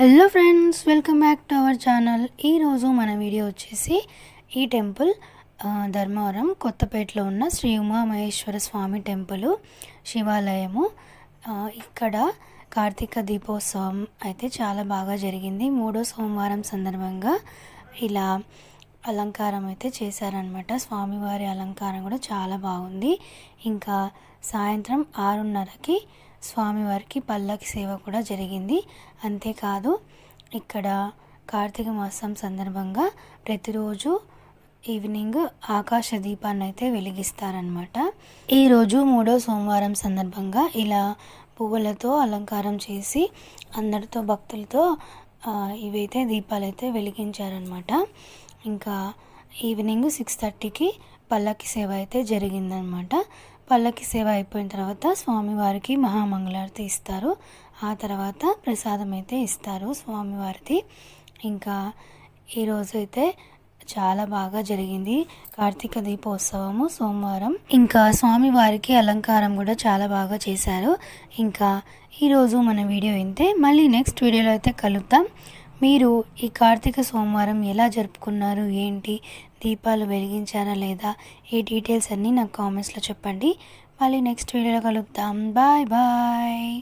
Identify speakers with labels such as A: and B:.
A: Hello friends, welcome back to our channel. ఈరోజు మన video వచ్చేసి ఈ టెంపుల్ ధర్మవరం కొత్తపేటలో ఉన్న శ్రీ ఉమామహేశ్వర స్వామి టెంపుల్ శివాలయము. ఇక్కడ కార్తీక దీపోత్సవం అయితే చాలా బాగా జరిగింది. 3వ సోమవారం సందర్భంగా ఇలా అలంకారం అయితే చేశారనమాట. స్వామివారి అలంకారం కూడా చాలా బాగుంది. ఇంకా సాయంత్రం 6:30కి స్వామివారికి పల్లకి సేవ కూడా జరిగింది. అంతేకాదు ఇక్కడ కార్తీక మాసం సందర్భంగా ప్రతిరోజు ఈవినింగ్ ఆకాశ దీపాన్ని అయితే వెలిగిస్తారనమాట. ఈరోజు 3వ సోమవారం సందర్భంగా ఇలా పువ్వులతో అలంకారం చేసి అందరితో భక్తులతో ఇవైతే దీపాలు అయితే వెలిగించారనమాట. ఇంకా ఈవినింగ్ 6:30కి పల్లకి సేవ అయితే జరిగిందనమాట. పల్లకి సేవ అయిపోయిన తర్వాత స్వామివారికి మహామంగళారతి ఇస్తారు. ఆ తర్వాత ప్రసాదం అయితే ఇస్తారు స్వామివారిది. ఇంకా ఈరోజు అయితే చాలా బాగా జరిగింది కార్తీక దీపోత్సవము సోమవారం. ఇంకా స్వామివారికి అలంకారం కూడా చాలా బాగా చేశారు. ఇంకా ఈరోజు మన వీడియో ఇంతే. మళ్ళీ నెక్స్ట్ వీడియోలో అయితే కలుద్దాం. మీరు ఈ కార్తీక సోమవారం ఎలా జరుపుకున్నారు, ఏంటి, దీపాలు వెలిగించారా లేదా, ఈ డీటెయిల్స్ అన్నీ నాకు కామెంట్స్లో చెప్పండి. మళ్ళీ నెక్స్ట్ వీడియోలో కలుద్దాం. Bye bye.